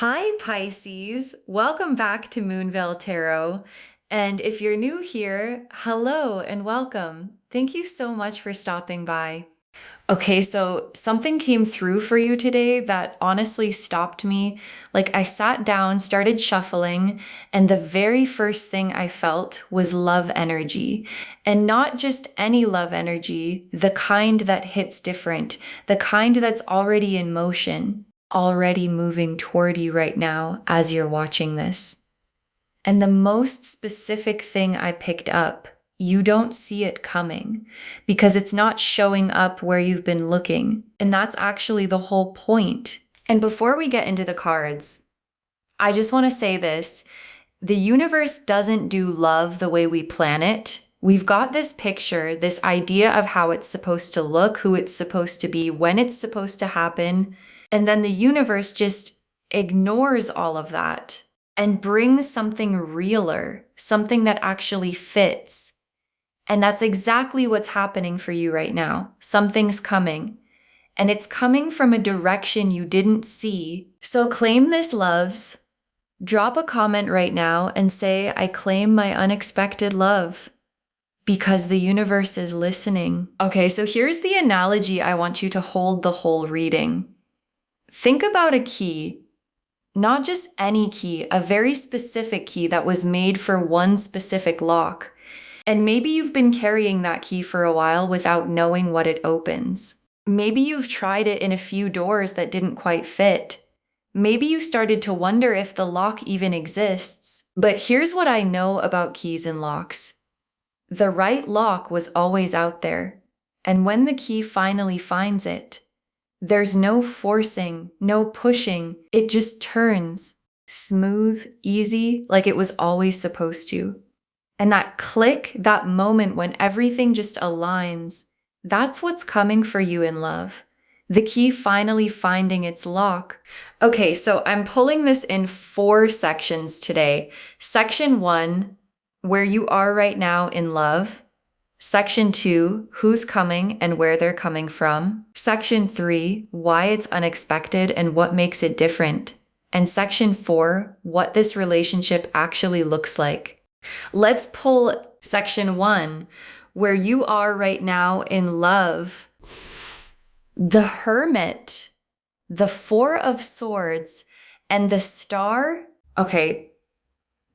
Hi, Pisces. Welcome back to Moonveil Tarot. And if you're new here, hello and welcome. Thank you so much for stopping by. Okay, so something came through for you today that honestly stopped me. Like I sat down, started shuffling, and the very first thing I felt was love energy. And not just any love energy, the kind that hits different, the kind that's already in motion, already moving toward you right now as you're watching this. And the most specific thing I picked up, you don't see it coming because it's not showing up where you've been looking. And that's actually the whole point. And before we get into the cards, I just want to say this. The universe doesn't do love the way we plan it. We've got this picture, this idea of how it's supposed to look, who it's supposed to be, when it's supposed to happen. And then the universe just ignores all of that and brings something realer, something that actually fits. And that's exactly what's happening for you right now. Something's coming. And it's coming from a direction you didn't see. So claim this, loves. Drop a comment right now and say, I claim my unexpected love. Because the universe is listening. Okay, so here's the analogy I want you to hold the whole reading. Think about a key. Not just any key, a very specific key that was made for one specific lock. And maybe you've been carrying that key for a while without knowing what it opens. Maybe you've tried it in a few doors that didn't quite fit. Maybe you started to wonder if the lock even exists. But here's what I know about keys and locks. The right lock was always out there. And when the key finally finds it, there's no forcing, no pushing. It just turns smooth, easy, like it was always supposed to. And that click, that moment when everything just aligns, that's what's coming for you in love. The key finally finding its lock. Okay, so I'm pulling this in 4 sections today. Section 1, where you are right now in love. Section 2, who's coming and where they're coming from. Section 3, why it's unexpected and what makes it different. And Section 4, what this relationship actually looks like. Let's pull Section 1, where you are right now in love. The Hermit, the 4 of Swords, and the Star. Okay.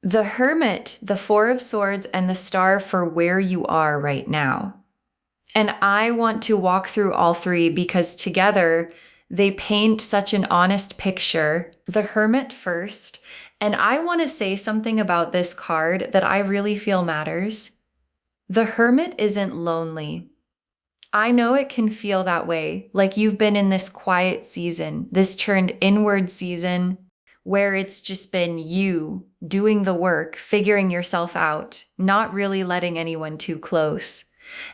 The Hermit, the 4 of Swords, and the Star for where you are right now. And I want to walk through all 3 because together they paint such an honest picture. The Hermit first, and I want to say something about this card that I really feel matters. The Hermit isn't lonely. I know it can feel that way, like you've been in this quiet season, this turned inward season, where it's just been you doing the work, figuring yourself out, not really letting anyone too close.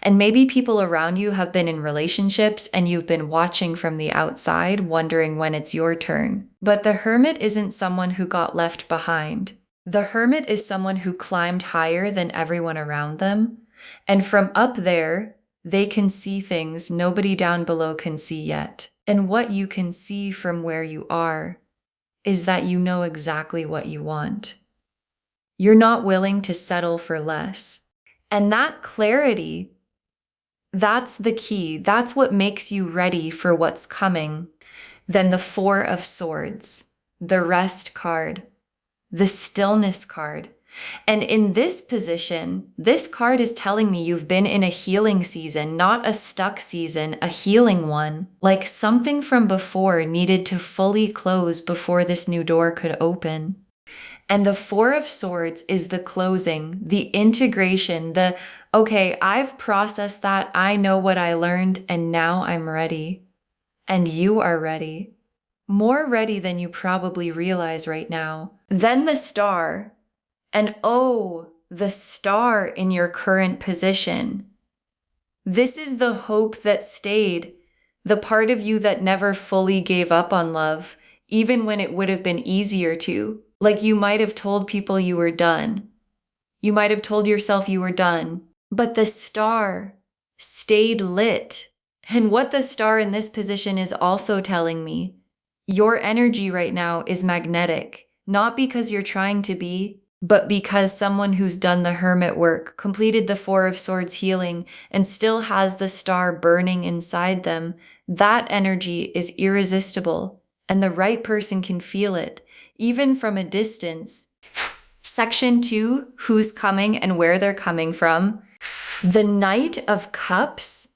And maybe people around you have been in relationships and you've been watching from the outside, wondering when it's your turn. But the Hermit isn't someone who got left behind. The Hermit is someone who climbed higher than everyone around them. And from up there, they can see things nobody down below can see yet. And what you can see from where you are is that you know exactly what you want. You're not willing to settle for less. And that clarity, that's the key. That's what makes you ready for what's coming. Then the 4 of Swords, the Rest card, the Stillness card. And in this position, this card is telling me you've been in a healing season, not a stuck season, a healing one. Like something from before needed to fully close before this new door could open. And the 4 of Swords is the closing, the integration, okay, I've processed that, I know what I learned, and now I'm ready. And you are ready. More ready than you probably realize right now. Then the Star. And oh, the Star in your current position. This is the hope that stayed, the part of you that never fully gave up on love, even when it would have been easier to. Like you might have told people you were done. You might have told yourself you were done. But the Star stayed lit. And what the Star in this position is also telling me Your energy right now is magnetic, not because you're trying to be, but because someone who's done the hermit work, completed the Four of Swords healing, and still has the star burning inside them, that energy is irresistible, and the right person can feel it, even from a distance. Section 2, who's coming and where they're coming from. The Knight of Cups,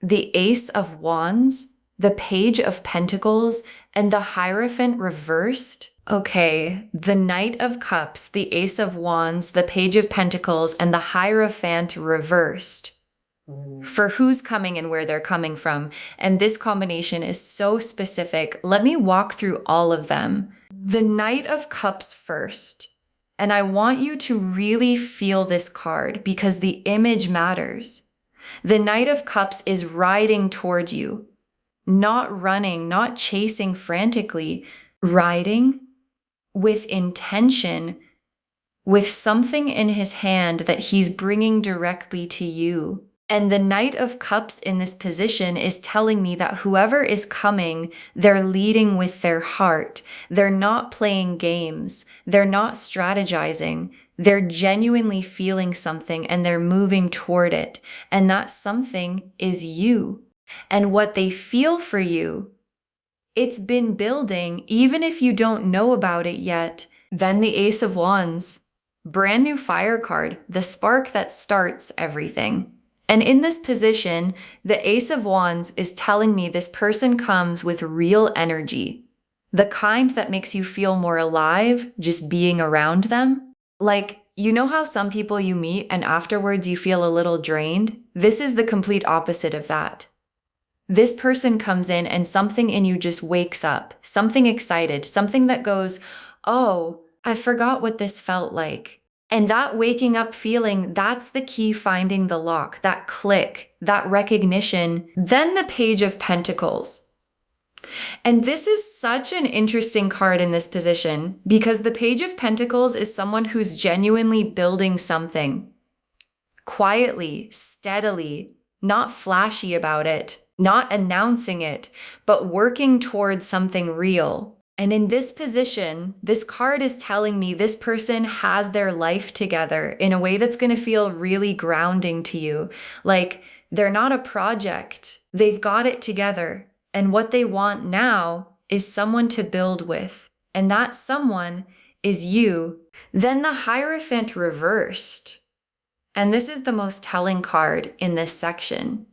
the Ace of Wands, the Page of Pentacles, and the Hierophant reversed. Okay, the Knight of Cups, the Ace of Wands, the Page of Pentacles, and the Hierophant reversed. For who's coming and where they're coming from. And this combination is so specific. Let me walk through all of them. The Knight of Cups first. And I want you to really feel this card because the image matters. The Knight of Cups is riding toward you, not running, not chasing frantically, riding with intention, with something in his hand that he's bringing directly to you. And the Knight of Cups in this position is telling me that whoever is coming, they're leading with their heart. They're not playing games. They're not strategizing. They're genuinely feeling something and they're moving toward it. And that something is you. And what they feel for you, it's been building, even if you don't know about it yet. Then the Ace of Wands, brand new fire card, the spark that starts everything. And in this position, the Ace of Wands is telling me this person comes with real energy, the kind that makes you feel more alive just being around them. Like, you know how some people you meet and afterwards you feel a little drained? This is the complete opposite of that. This person comes in and something in you just wakes up, something excited, something that goes, oh, I forgot what this felt like. And that waking up feeling, that's the key, finding the lock, that click, that recognition. Then the Page of Pentacles. And this is such an interesting card in this position because the Page of Pentacles is someone who's genuinely building something. Quietly, steadily, not flashy about it, not announcing it, but working towards something real. And in this position, this card is telling me this person has their life together in a way that's going to feel really grounding to you. Like they're not a project. They've got it together. And what they want now is someone to build with. And that someone is you. Then the Hierophant reversed. And this is the most telling card in this section.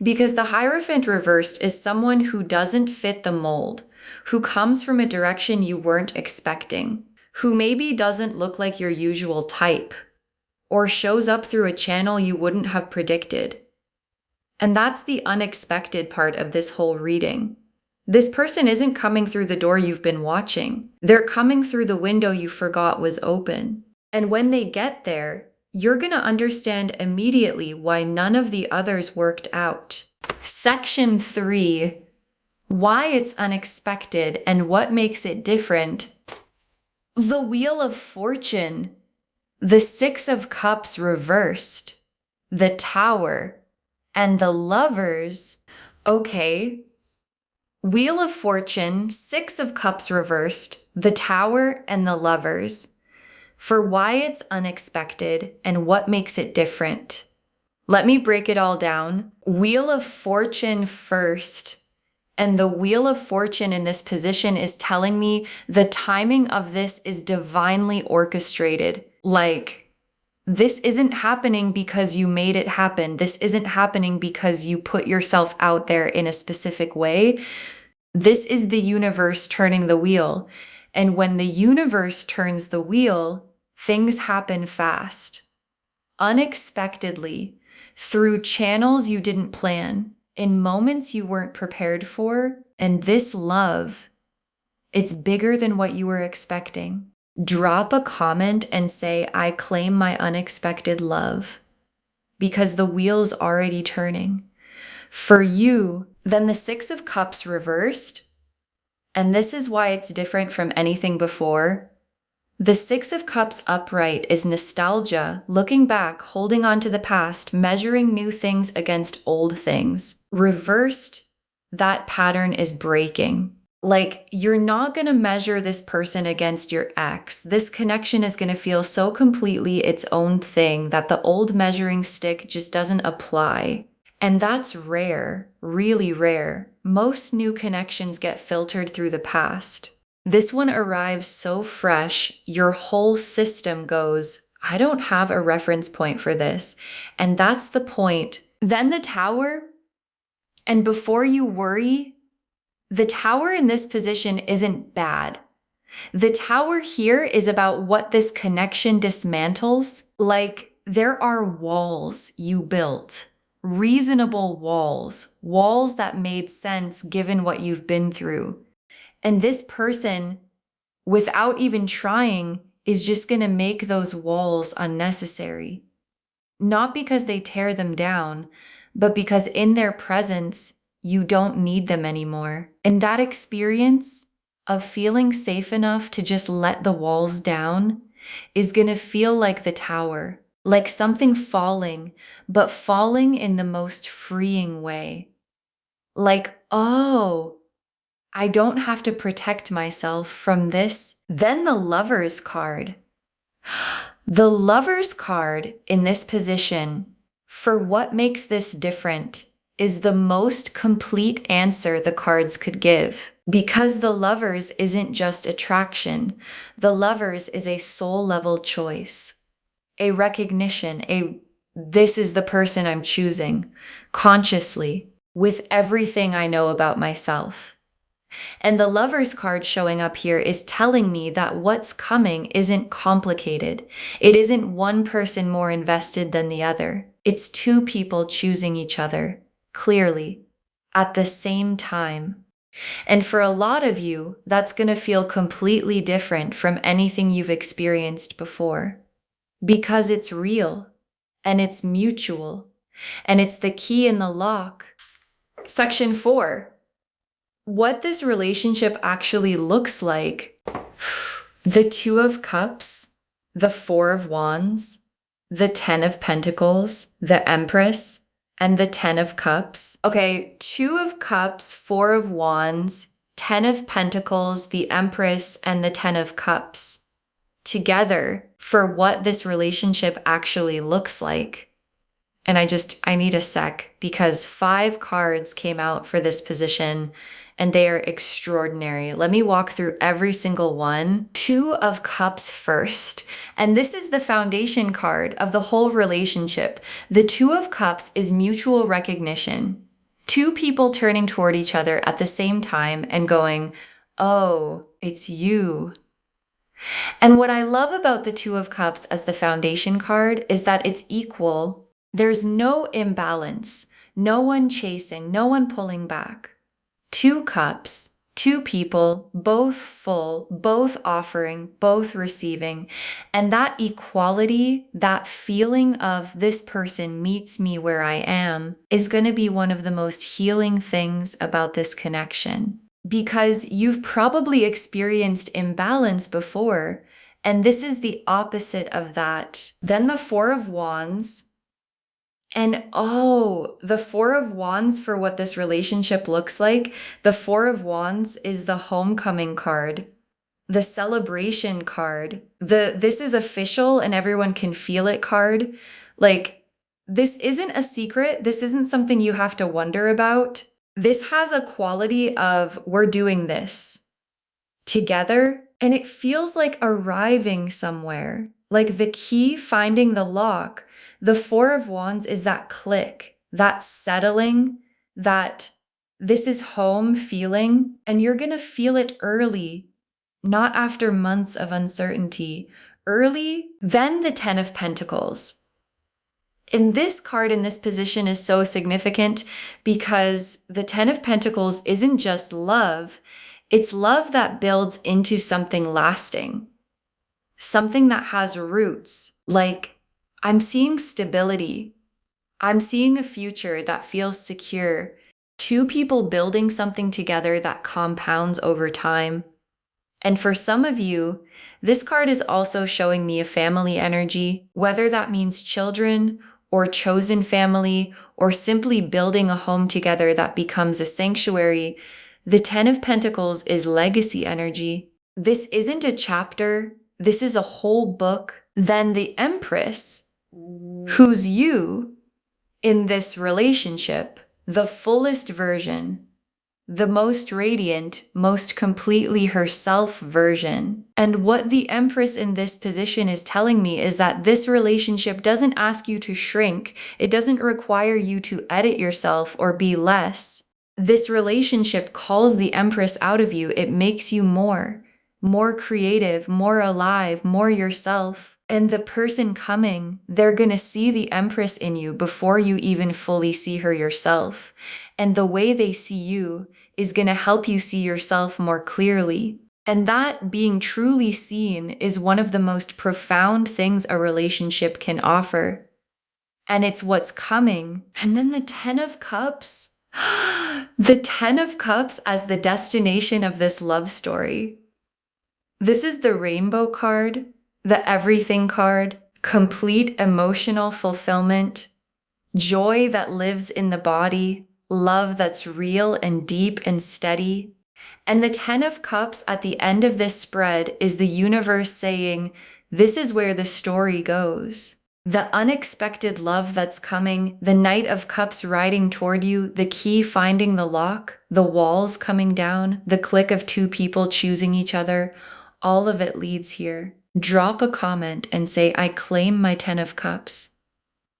Because the Hierophant reversed is someone who doesn't fit the mold, who comes from a direction you weren't expecting, who maybe doesn't look like your usual type, or shows up through a channel you wouldn't have predicted. And that's the unexpected part of this whole reading. This person isn't coming through the door you've been watching. They're coming through the window you forgot was open. And when they get there, you're going to understand immediately why none of the others worked out. Section 3. Why it's unexpected and what makes it different. The Wheel of Fortune, the Six of Cups reversed, the Tower, and the Lovers. Okay, Wheel of Fortune, Six of Cups reversed, the Tower, and the Lovers. For why it's unexpected and what makes it different. Let me break it all down. Wheel of Fortune first. And the Wheel of Fortune in this position is telling me the timing of this is divinely orchestrated. Like, this isn't happening because you made it happen. This isn't happening because you put yourself out there in a specific way. This is the universe turning the wheel. And when the universe turns the wheel, things happen fast, unexpectedly, through channels you didn't plan, in moments you weren't prepared for. And this love, it's bigger than what you were expecting. Drop a comment and say, I claim my unexpected love, because the wheel's already turning. For you, then the Six of Cups reversed. And this is why it's different from anything before. The Six of Cups upright is nostalgia, looking back, holding on to the past, measuring new things against old things. Reversed, that pattern is breaking. Like, you're not going to measure this person against your ex. This connection is going to feel so completely its own thing that the old measuring stick just doesn't apply. And that's rare, really rare. Most new connections get filtered through the past. This one arrives so fresh, your whole system goes, I don't have a reference point for this. And that's the point. Then the Tower, and before you worry, the Tower in this position isn't bad. The Tower here is about what this connection dismantles. Like, there are walls you built, reasonable walls, walls that made sense given what you've been through. And this person, without even trying, is just going to make those walls unnecessary. Not because they tear them down, but because in their presence, you don't need them anymore. And that experience of feeling safe enough to just let the walls down is going to feel like the Tower, like something falling, but falling in the most freeing way. Like, oh, I don't have to protect myself from this. Then the Lover's card. The Lover's card in this position, for what makes this different, is the most complete answer the cards could give. Because the Lovers isn't just attraction. The Lovers is a soul-level choice, a recognition, this is the person I'm choosing, consciously, with everything I know about myself. And the Lover's card showing up here is telling me that what's coming isn't complicated. It isn't one person more invested than the other. It's two people choosing each other, clearly, at the same time. And for a lot of you, that's going to feel completely different from anything you've experienced before. Because it's real, and it's mutual, and it's the key in the lock. Section 4. What this relationship actually looks like. The Two of Cups, the Four of Wands, the Ten of Pentacles, the Empress, and the Ten of Cups. Okay, Two of Cups, Four of Wands, Ten of Pentacles, the Empress, and the Ten of Cups. Together for what this relationship actually looks like. And I need a sec because 5 cards came out for this position and they are extraordinary. Let me walk through every single one. Two of Cups first. And this is the foundation card of the whole relationship. The Two of Cups is mutual recognition. Two people turning toward each other at the same time and going, oh, it's you. And what I love about the Two of Cups as the foundation card is that it's equal. There's no imbalance, no one chasing, no one pulling back. 2 cups, 2 people, both full, both offering, both receiving. And that equality, that feeling of this person meets me where I am, is going to be one of the most healing things about this connection. Because you've probably experienced imbalance before, and this is the opposite of that. Then the Four of Wands. And the Four of Wands for what this relationship looks like. The Four of Wands is the homecoming card, the celebration card, this is official and everyone can feel it card. Like, this isn't a secret. This isn't something you have to wonder about. This has a quality of we're doing this together, and it feels like arriving somewhere, like the key finding the lock. The Four of Wands is that click, that settling, that this is home feeling, and you're going to feel it early, not after months of uncertainty. Early, then the Ten of Pentacles. And this card in this position is so significant because the Ten of Pentacles isn't just love, it's love that builds into something lasting, something that has roots. Like, I'm seeing stability. I'm seeing a future that feels secure. 2 people building something together that compounds over time. And for some of you, this card is also showing me a family energy, whether that means children or chosen family, or simply building a home together that becomes a sanctuary. The Ten of Pentacles is legacy energy. This isn't a chapter, this is a whole book. Then the Empress, who's you in this relationship, the fullest version, the most radiant, most completely herself version. And what the Empress in this position is telling me is that this relationship doesn't ask you to shrink. It doesn't require you to edit yourself or be less. This relationship calls the Empress out of you. It makes you more creative, more alive, more yourself. And the person coming, they're going to see the Empress in you before you even fully see her yourself. And the way they see you is going to help you see yourself more clearly. And that being truly seen is one of the most profound things a relationship can offer. And it's what's coming. And then the Ten of Cups. The Ten of Cups as the destination of this love story. This is the rainbow card, the everything card, complete emotional fulfillment, joy that lives in the body, love that's real and deep and steady. And the Ten of Cups at the end of this spread is the universe saying, this is where the story goes. The unexpected love that's coming, the Knight of Cups riding toward you, the key finding the lock, the walls coming down, the click of two people choosing each other, all of it leads here. Drop a comment and say, I claim my Ten of Cups.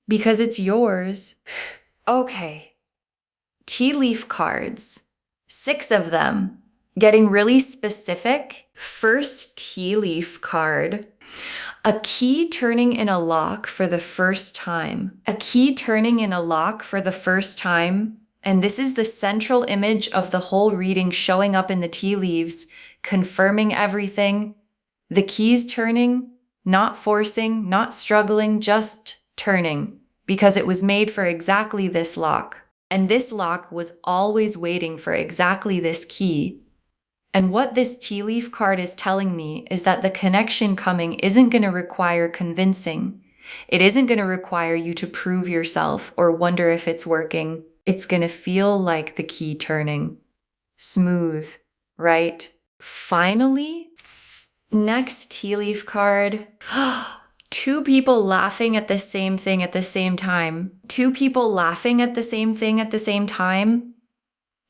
Because it's yours. Okay. Tea leaf cards. 6 of them. Getting really specific. First tea leaf card. A key turning in a lock for the first time. A key turning in a lock for the first time. And this is the central image of the whole reading showing up in the tea leaves, confirming everything. The keys turning, not forcing, not struggling, just turning. Because it was made for exactly this lock. And this lock was always waiting for exactly this key. And what this tea leaf card is telling me is that the connection coming isn't going to require convincing. It isn't going to require you to prove yourself or wonder if it's working. It's going to feel like the key turning. Smooth, right? Finally, next tea leaf card. 2 people laughing at the same thing at the same time. 2 people laughing at the same thing at the same time.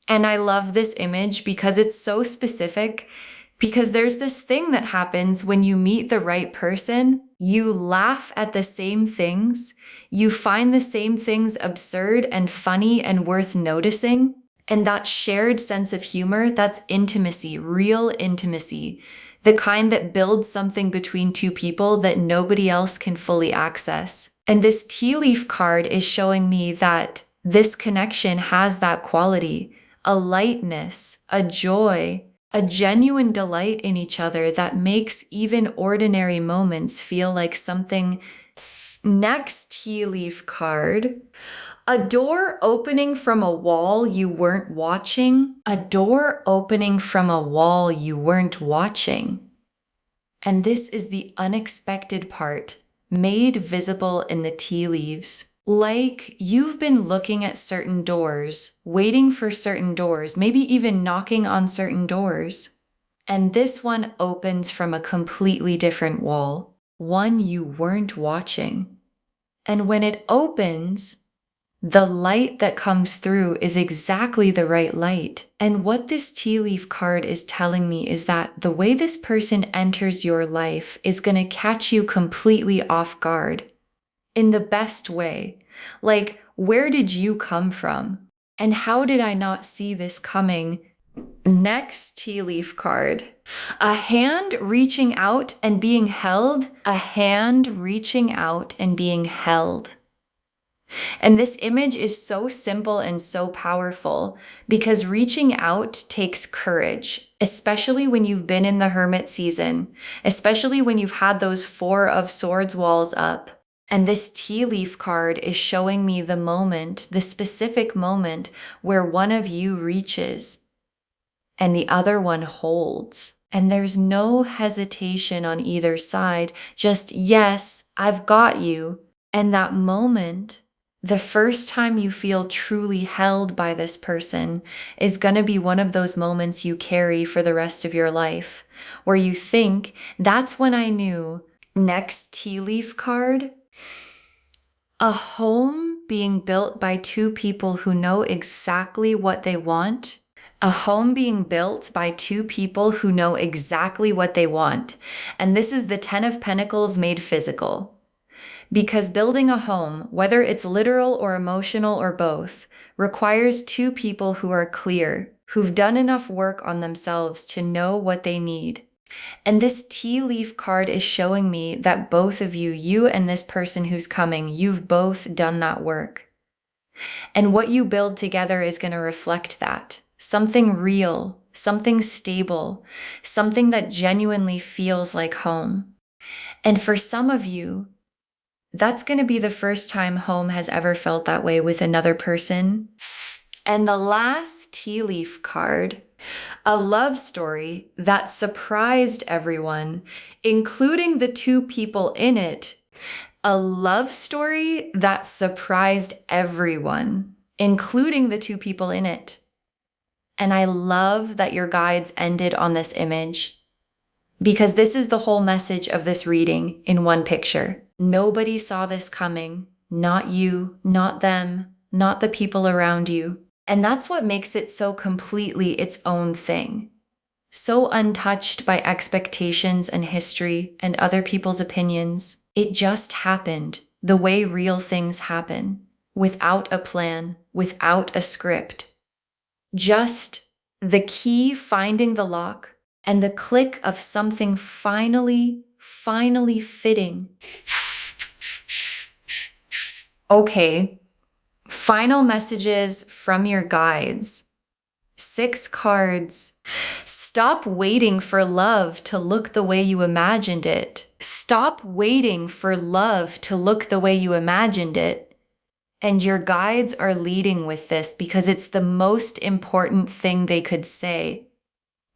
And I love this image because it's so specific, because there's this thing that happens when you meet the right person. You laugh at the same things. You find the same things absurd and funny and worth noticing. And that shared sense of humor, that's intimacy, real intimacy. The kind that builds something between 2 people that nobody else can fully access. And this tea leaf card is showing me that this connection has that quality. A lightness, a joy, a genuine delight in each other that makes even ordinary moments feel like something. Next tea leaf card. A door opening from a wall you weren't watching. A door opening from a wall you weren't watching. And this is the unexpected part, made visible in the tea leaves. Like you've been looking at certain doors, waiting for certain doors, maybe even knocking on certain doors. And this one opens from a completely different wall, one you weren't watching. And when it opens, the light that comes through is exactly the right light. And what this tea leaf card is telling me is that the way this person enters your life is going to catch you completely off guard. In the best way. Like, where did you come from? And how did I not see this coming? Next tea leaf card. A hand reaching out and being held. A hand reaching out and being held. And this image is so simple and so powerful because reaching out takes courage, especially when you've been in the hermit season, especially when you've had those 4 of Swords walls up. And this tea leaf card is showing me the moment, the specific moment where one of you reaches and the other one holds. And there's no hesitation on either side, just yes, I've got you. And that moment, The first time you feel truly held by this person is going to be one of those moments you carry for the rest of your life, where you think, that's when I knew. Next tea leaf card, a home being built by two people who know exactly what they want. A home being built by two people who know exactly what they want. And this is the Ten of Pentacles made physical. Because building a home, whether it's literal or emotional or both, requires two people who are clear, who've done enough work on themselves to know what they need. And this tea leaf card is showing me that both of you, you and this person who's coming, you've both done that work. And what you build together is going to reflect that. Something real, something stable, something that genuinely feels like home. And for some of you, that's going to be the first time home has ever felt that way with another person. And the last tea leaf card, a love story that surprised everyone, including the two people in it. A love story that surprised everyone, including the two people in it. And I love that your guides ended on this image, because this is the whole message of this reading in one picture. Nobody saw this coming. Not you, not them, not the people around you. And that's what makes it so completely its own thing. So untouched by expectations and history and other people's opinions. It just happened the way real things happen, without a plan, without a script. Just the key finding the lock and the click of something finally fitting. Okay, final messages from your guides. 6 cards. Stop waiting for love to look the way you imagined it. Stop waiting for love to look the way you imagined it. And your guides are leading with this because it's the most important thing they could say.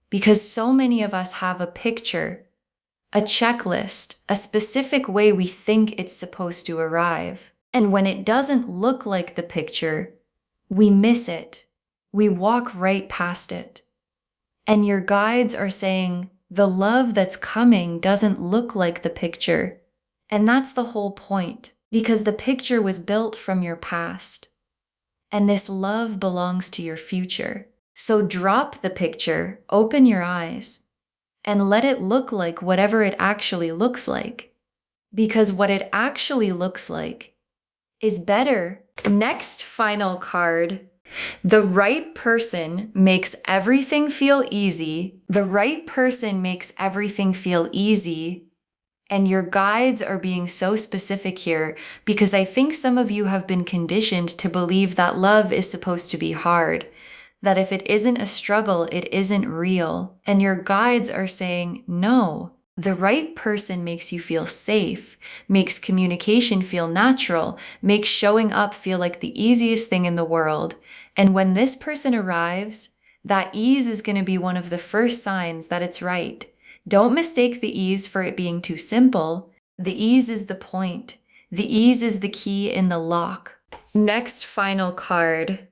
Because so many of us have a picture, a checklist, a specific way we think it's supposed to arrive. And when it doesn't look like the picture, we miss it. We walk right past it. And your guides are saying, the love that's coming doesn't look like the picture. And that's the whole point, because the picture was built from your past. And this love belongs to your future. So drop the picture, open your eyes, and let it look like whatever it actually looks like. Because what it actually looks like is better. Next final card. The right person makes everything feel easy. The right person makes everything feel easy. And your guides are being so specific here because I think some of you have been conditioned to believe that love is supposed to be hard. That if it isn't a struggle, it isn't real. And your guides are saying, no, the right person makes you feel safe, makes communication feel natural, makes showing up feel like the easiest thing in the world. And when this person arrives, that ease is going to be one of the first signs that it's right. Don't mistake the ease for it being too simple. The ease is the point. The ease is the key in the lock. Next final card.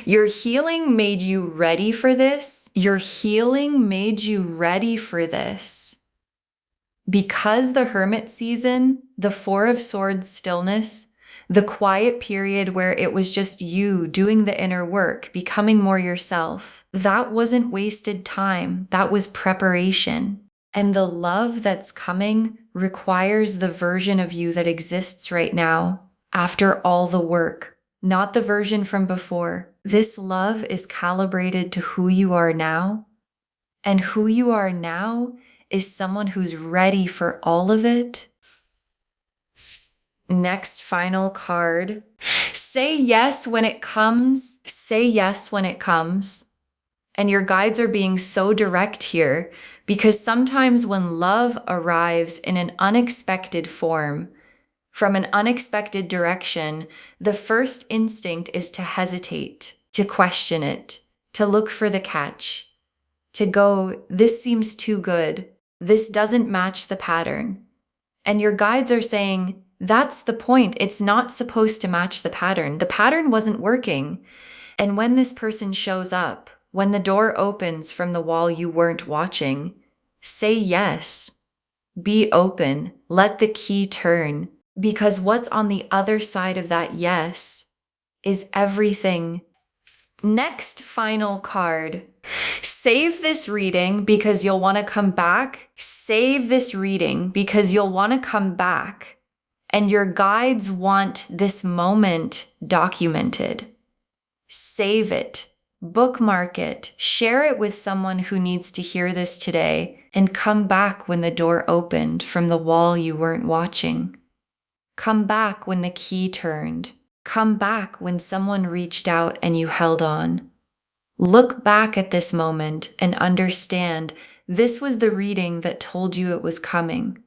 Your healing made you ready for this. Your healing made you ready for this. Because the Hermit season, the 4 of Swords stillness, the quiet period where it was just you doing the inner work, becoming more yourself, that wasn't wasted time. That was preparation. And the love that's coming requires the version of you that exists right now after all the work, not the version from before. This love is calibrated to who you are now. And who you are now is someone who's ready for all of it. Next final card. Say yes when it comes. Say yes when it comes. And your guides are being so direct here because sometimes when love arrives in an unexpected form, from an unexpected direction, the first instinct is to hesitate, to question it, to look for the catch, to go, this seems too good. This doesn't match the pattern. And your guides are saying, That's the point. It's not supposed to match the pattern. The pattern wasn't working. And when this person shows up, when the door opens from the wall you weren't watching, say yes. Be open. Let the key turn. Because what's on the other side of that yes is everything. Next, final card. Save this reading because you'll want to come back. Save this reading because you'll want to come back. And your guides want this moment documented. Save it. Bookmark it. Share it with someone who needs to hear this today. And come back when the door opened from the wall you weren't watching. Come back when the key turned. Come back when someone reached out and you held on. Look back at this moment and understand this was the reading that told you it was coming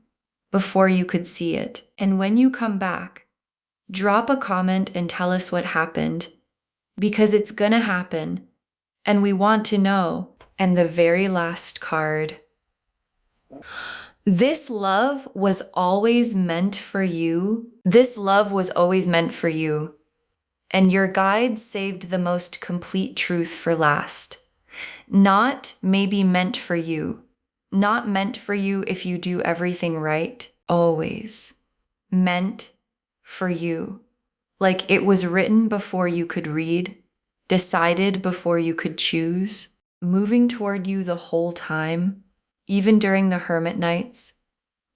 before you could see it. And when you come back, drop a comment and tell us what happened, because it's gonna happen and we want to know. And the very last card. This love was always meant for you. This love was always meant for you. And your guides saved the most complete truth for last. Not maybe meant for you. Not meant for you if you do everything right. Always. Meant for you. Like it was written before you could read. Decided before you could choose. Moving toward you the whole time. Even during the hermit nights,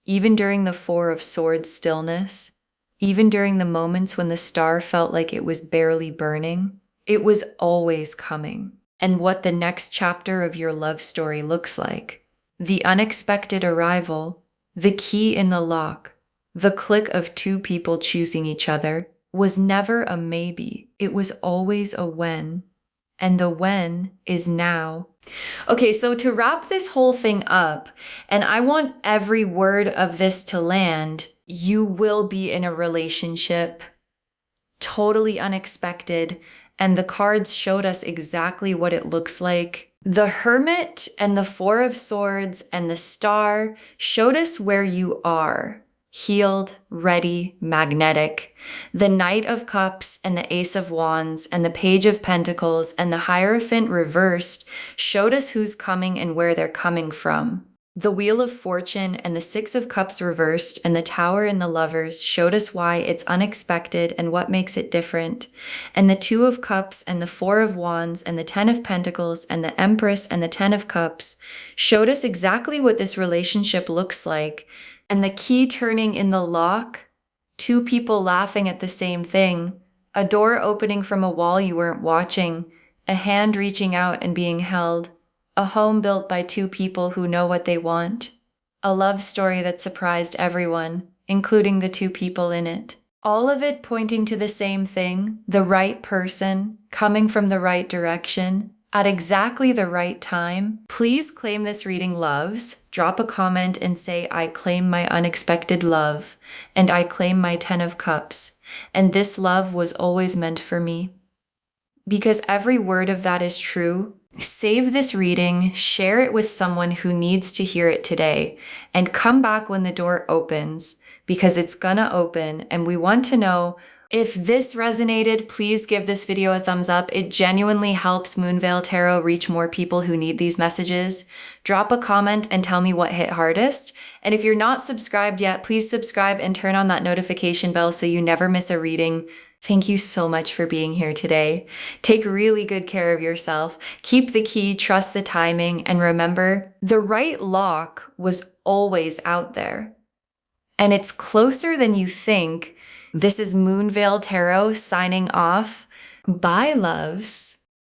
even during the Four of Swords stillness, even during the moments when the star felt like it was barely burning, it was always coming. And what the next chapter of your love story looks like, the unexpected arrival, the key in the lock, the click of two people choosing each other, was never a maybe. It was always a when. And the when is now. Okay, so to wrap this whole thing up, and I want every word of this to land, you will be in a relationship, totally unexpected, and the cards showed us exactly what it looks like. The Hermit and the Four of Swords and the Star showed us where you are. Healed, ready, magnetic. The Knight of Cups and the Ace of Wands and the Page of Pentacles and the Hierophant reversed showed us who's coming and where they're coming from. The Wheel of Fortune and the Six of Cups reversed and the Tower and the Lovers showed us why it's unexpected and what makes it different. And the Two of Cups and the Four of Wands and the Ten of Pentacles and the Empress and the Ten of Cups showed us exactly what this relationship looks like. And the key turning in the lock, two people laughing at the same thing, a door opening from a wall you weren't watching, a hand reaching out and being held, a home built by two people who know what they want, a love story that surprised everyone, including the two people in it. All of it pointing to the same thing, the right person, coming from the right direction, at exactly the right time. Please claim this reading loves. Drop a comment and say, I claim my unexpected love, and I claim my Ten of Cups, and this love was always meant for me. Because every word of that is true. Save this reading, share it with someone who needs to hear it today, and come back when the door opens, because it's gonna open, and we want to know. If this resonated, please give this video a thumbs up. It genuinely helps Moonveil Tarot reach more people who need these messages. Drop a comment and tell me what hit hardest. And if you're not subscribed yet, please subscribe and turn on that notification bell so you never miss a reading. Thank you so much for being here today. Take really good care of yourself. Keep the key, trust the timing, and remember, the right lock was always out there. And it's closer than you think. This is Moonveil Tarot signing off. Bye, loves.